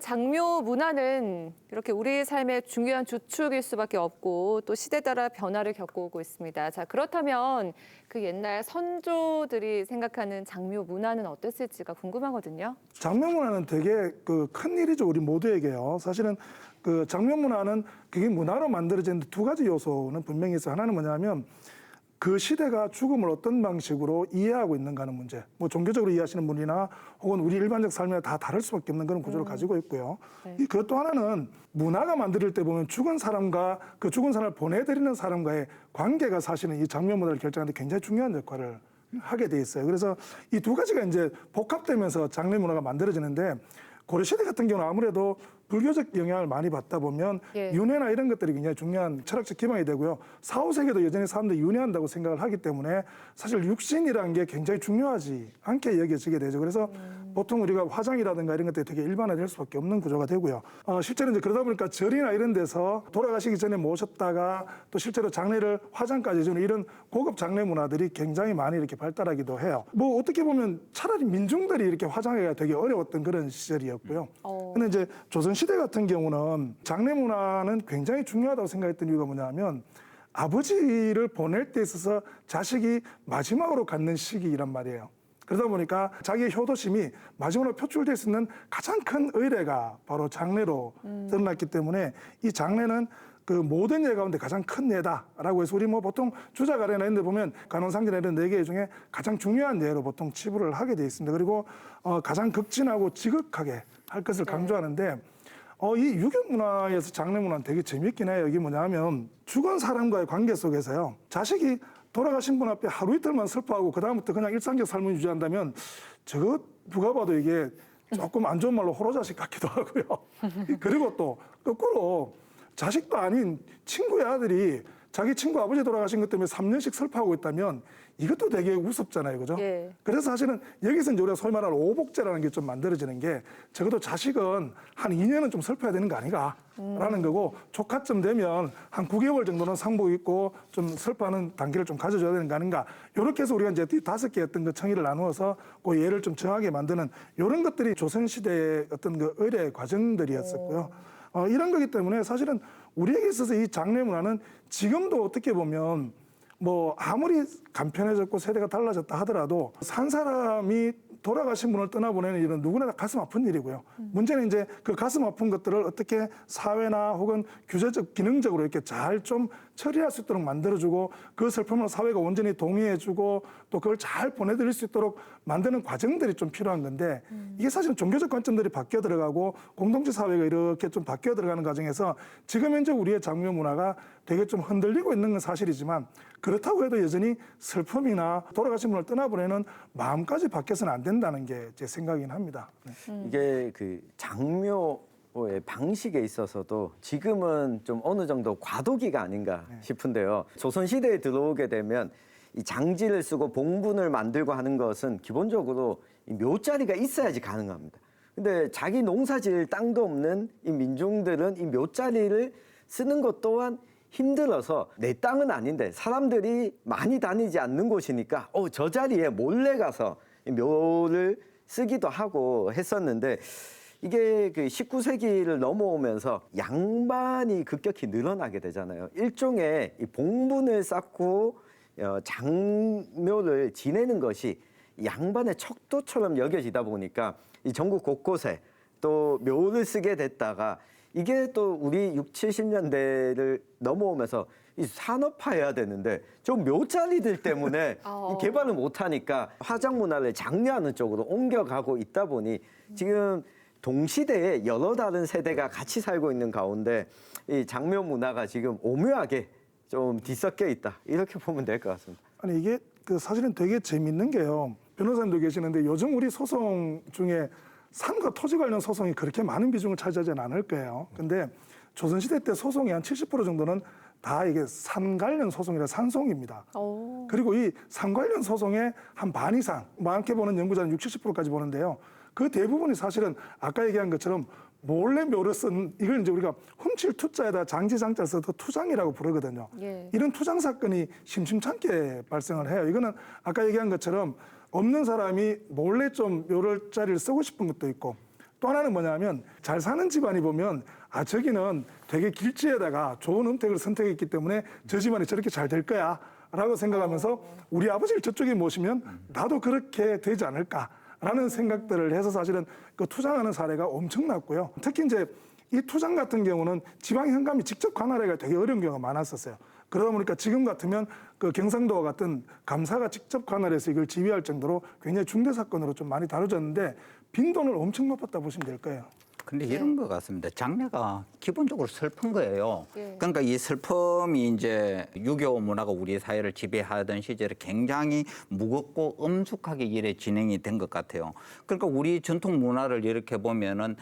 장묘 문화는 이렇게 우리 삶의 중요한 주축일 수밖에 없고 또 시대 따라 변화를 겪어오고 있습니다. 자, 그렇다면 그 옛날 선조들이 생각하는 장묘 문화는 어땠을지가 궁금하거든요. 장묘 문화는 되게 큰 일이죠, 우리 모두에게요. 사실은 장묘 문화는 그게 문화로 만들어지는데 두 가지 요소는 분명히 있어요. 하나는 뭐냐면 그 시대가 죽음을 어떤 방식으로 이해하고 있는가 하는 문제. 뭐 종교적으로 이해하시는 분이나 혹은 우리 일반적 삶에 다 다를 수밖에 없는 그런 구조를 가지고 있고요. 네. 그것도 하나는 문화가 만들 때 보면 죽은 사람과 그 죽은 사람을 보내드리는 사람과의 관계가 사실은 이 장묘 문화를 결정하는 데 굉장히 중요한 역할을 하게 돼 있어요. 그래서 이 두 가지가 이제 복합되면서 장례 문화가 만들어지는데 고려시대 같은 경우는 아무래도 불교적 영향을 많이 받다 보면 예. 윤회나 이런 것들이 굉장히 중요한 철학적 기반이 되고요. 4, 5세기도 여전히 사람들이 윤회한다고 생각을 하기 때문에 사실 육신이라는 게 굉장히 중요하지 않게 여겨지게 되죠. 그래서 보통 우리가 화장이라든가 이런 것들이 되게 일반화될 수밖에 없는 구조가 되고요. 실제로 이제 그러다 보니까 절이나 이런 데서 돌아가시기 전에 모셨다가 또 실제로 장례를 화장까지 해주는 이런 고급 장례 문화들이 굉장히 많이 이렇게 발달하기도 해요. 뭐 어떻게 보면 차라리 민중들이 이렇게 화장하기가 되게 어려웠던 그런 시절이었고요. 근데 이제 조선 시대 같은 경우는 장례 문화는 굉장히 중요하다고 생각했던 이유가 뭐냐면 아버지를 보낼 때 있어서 자식이 마지막으로 갖는 시기란 말이에요. 그러다 보니까 자기의 효도심이 마지막으로 표출될 수 있는 가장 큰 의례가 바로 장례로 드러났기 때문에 이 장례는 그 모든 예 가운데 가장 큰 예다라고 해서 우리 뭐 보통 주자가래나 이런 데 보면 간원상제나 이런 4개 중에 가장 중요한 예로 보통 치부를 하게 돼 있습니다. 그리고 가장 극진하고 지극하게 할 것을 강조하는데 이 유교 문화에서 장례 문화는 되게 재밌긴 해요. 이게 뭐냐면 죽은 사람과의 관계 속에서요. 자식이 돌아가신 분 앞에 하루 이틀만 슬퍼하고 그다음부터 그냥 일상적 삶을 유지한다면 저거 누가 봐도 이게 조금 안 좋은 말로 호로자식 같기도 하고요. 그리고 또 거꾸로 자식도 아닌 친구의 아들이 자기 친구 아버지 돌아가신 것 때문에 3년씩 슬퍼하고 있다면 이것도 되게 우습잖아요. 그죠? 예. 그래서 사실은 여기서 이제 우리가 소위 말하는 오복제라는 게 좀 만들어지는 게 적어도 자식은 한 2년은 좀 슬퍼야 되는 거 아닌가라는 거고 조카쯤 되면 한 9개월 정도는 상복 입고 좀 슬퍼하는 단계를 좀 가져줘야 되는 거 아닌가. 이렇게 해서 우리가 이제 5개 어떤 그 청의를 나누어서 그 예를 좀 정하게 만드는 이런 것들이 조선시대의 어떤 그 의례 과정들이었었고요. 이런 거기 때문에 사실은 우리에게 있어서 이 장례 문화는 지금도 어떻게 보면 뭐 아무리 간편해졌고 세대가 달라졌다 하더라도 산 사람이 돌아가신 분을 떠나보내는 일은 누구나 다 가슴 아픈 일이고요. 문제는 이제 그 가슴 아픈 것들을 어떻게 사회나 혹은 규제적, 기능적으로 이렇게 잘 좀 처리할 수 있도록 만들어주고 그 슬픔을 사회가 온전히 동의해주고 또 그걸 잘 보내드릴 수 있도록 만드는 과정들이 좀 필요한 건데 이게 사실은 종교적 관점들이 바뀌어 들어가고 공동체 사회가 이렇게 좀 바뀌어 들어가는 과정에서 지금 현재 우리의 장묘 문화가 되게 좀 흔들리고 있는 건 사실이지만 그렇다고 해도 여전히 슬픔이나 돌아가신 분을 떠나보내는 마음까지 바뀌어서는 안 된다는 게 제 생각이긴 합니다. 네. 이게 그 장묘의 방식에 있어서도 지금은 좀 어느 정도 과도기가 아닌가 싶은데요. 조선시대에 들어오게 되면 이 장지를 쓰고 봉분을 만들고 하는 것은 기본적으로 이 묘자리가 있어야지 가능합니다. 근데 자기 농사지을 땅도 없는 이 민중들은 이 묘자리를 쓰는 것 또한 힘들어서 내 땅은 아닌데 사람들이 많이 다니지 않는 곳이니까 저 자리에 몰래 가서 이 묘를 쓰기도 하고 했었는데 이게 그 19세기를 넘어오면서 양반이 급격히 늘어나게 되잖아요. 일종의 이 봉분을 쌓고 장묘를 지내는 것이 양반의 척도처럼 여겨지다 보니까 이 전국 곳곳에 또 묘를 쓰게 됐다가 이게 또 우리 6, 70년대를 넘어오면서 이 산업화해야 되는데 저 묘자리들 때문에 이 개발을 못하니까 화장 문화를 장려하는 쪽으로 옮겨가고 있다 보니 지금 동시대에 여러 다른 세대가 같이 살고 있는 가운데 이 장묘 문화가 지금 오묘하게 좀 뒤섞여 있다 이렇게 보면 될 것 같습니다. 아니 이게 사실은 되게 재밌는 게요. 변호사님도 계시는데 요즘 우리 소송 중에 산과 토지 관련 소송이 그렇게 많은 비중을 차지하지는 않을 거예요. 근데 조선시대 때 소송이 한 70% 정도는 다 이게 산 관련 소송이라 산송입니다. 그리고 이 산 관련 소송의 한 반 이상, 많게 보는 연구자는 60, 70%까지 보는데요. 그 대부분이 사실은 아까 얘기한 것처럼 몰래 묘를 쓴 이걸 이제 우리가 훔칠 투자에다 장지장자를 써서 투장이라고 부르거든요. 예. 이런 투장 사건이 심심찮게 발생을 해요. 이거는 아까 얘기한 것처럼 없는 사람이 몰래 좀 묘를 자리를 쓰고 싶은 것도 있고 또 하나는 뭐냐면 잘 사는 집안이 보면 아 저기는 되게 길지에다가 좋은 은택을 선택했기 때문에 저 집안이 저렇게 잘 될 거야 라고 생각하면서 우리 아버지를 저쪽에 모시면 나도 그렇게 되지 않을까라는 생각들을 해서 사실은 그 투장하는 사례가 엄청났고요. 특히 이제 이 투장 같은 경우는 지방 현감이 직접 관할하기가 되게 어려운 경우가 많았었어요. 그러다 보니까 지금 같으면 그 경상도와 같은 감사가 직접 관할해서 이걸 지휘할 정도로 굉장히 중대 사건으로 좀 많이 다뤄졌는데 빈돈을 엄청 높았다 보시면 될 거예요. 근데 이런 것 같습니다. 장례가 기본적으로 슬픈 거예요. 예. 그러니까 이 슬픔이 이제 유교 문화가 우리 사회를 지배하던 시절에 굉장히 무겁고 엄숙하게 일에 진행이 된 것 같아요. 그러니까 우리 전통 문화를 이렇게 보면은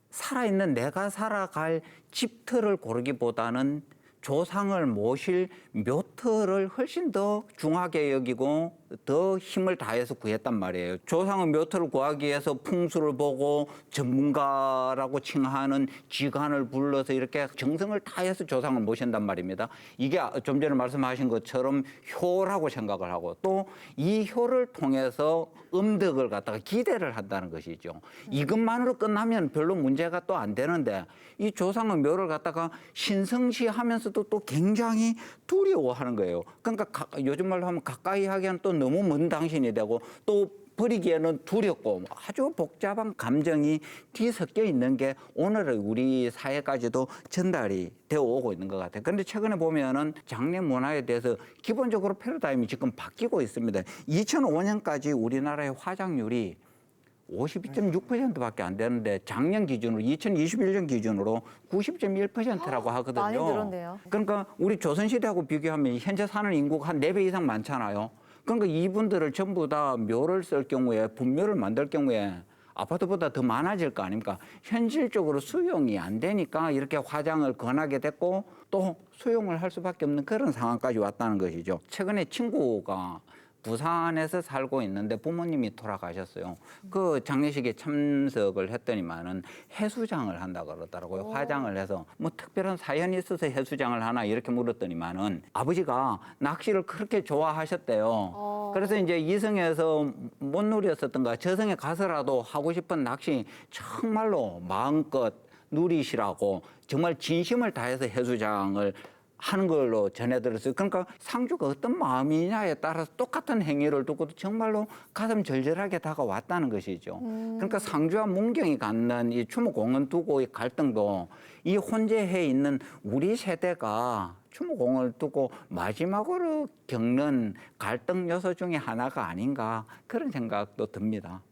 살아있는 내가 살아갈 집터를 고르기보다는 조상을 모실 묘터를 훨씬 더 중하게 여기고 더 힘을 다해서 구했단 말이에요. 조상은 묘터를 구하기 위해서 풍수를 보고 전문가라고 칭하는 지간을 불러서 이렇게 정성을 다해서 조상을 모신단 말입니다. 이게 좀 전에 말씀하신 것처럼 효라고 생각을 하고 또 이 효를 통해서 음덕을 갖다가 기대를 한다는 것이죠. 이것만으로 끝나면 별로 문제가 또 안 되는데 이 조상의 묘를 갖다가 신성시하면서도 또 굉장히 두려워하는 거예요. 그러니까 요즘 말로 하면 가까이 하기에는 또 너무 먼 당신이 되고 또 버리기에는 두렵고 아주 복잡한 감정이 뒤섞여 있는 게 오늘의 우리 사회까지도 전달이 되어 오고 있는 것 같아요. 그런데 최근에 보면은 장례 문화에 대해서 기본적으로 패러다임이 지금 바뀌고 있습니다. 2005년까지 우리나라의 화장률이 52.6%밖에 안 되는데 작년 기준으로 2021년 기준으로 90.1%라고 하거든요. 많이 늘었네요. 그러니까 우리 조선시대하고 비교하면 현재 사는 인구가 한 4배 이상 많잖아요. 그러니까 이분들을 전부 다 묘를 쓸 경우에 분묘를 만들 경우에 아파트보다 더 많아질 거 아닙니까? 현실적으로 수용이 안 되니까 이렇게 화장을 권하게 됐고 또 수용을 할 수밖에 없는 그런 상황까지 왔다는 것이죠. 최근에 친구가 부산에서 살고 있는데 부모님이 돌아가셨어요. 그 장례식에 참석을 했더니만은 해수장을 한다 그러더라고요. 화장을 해서 뭐 특별한 사연이 있어서 해수장을 하나 이렇게 물었더니만은 아버지가 낚시를 그렇게 좋아하셨대요. 그래서 이제 이성에서 못 누렸었던가 저성에 가서라도 하고 싶은 낚시 정말로 마음껏 누리시라고 정말 진심을 다해서 해수장을 하는 걸로 전해들었어요. 그러니까 상주가 어떤 마음이냐에 따라서 똑같은 행위를 두고도 정말로 가슴 절절하게 다가왔다는 것이죠. 그러니까 상주와 문경이 갖는 이 추모공을 두고의 갈등도 이 혼재해 있는 우리 세대가 추모공을 두고 마지막으로 겪는 갈등 요소 중에 하나가 아닌가 그런 생각도 듭니다.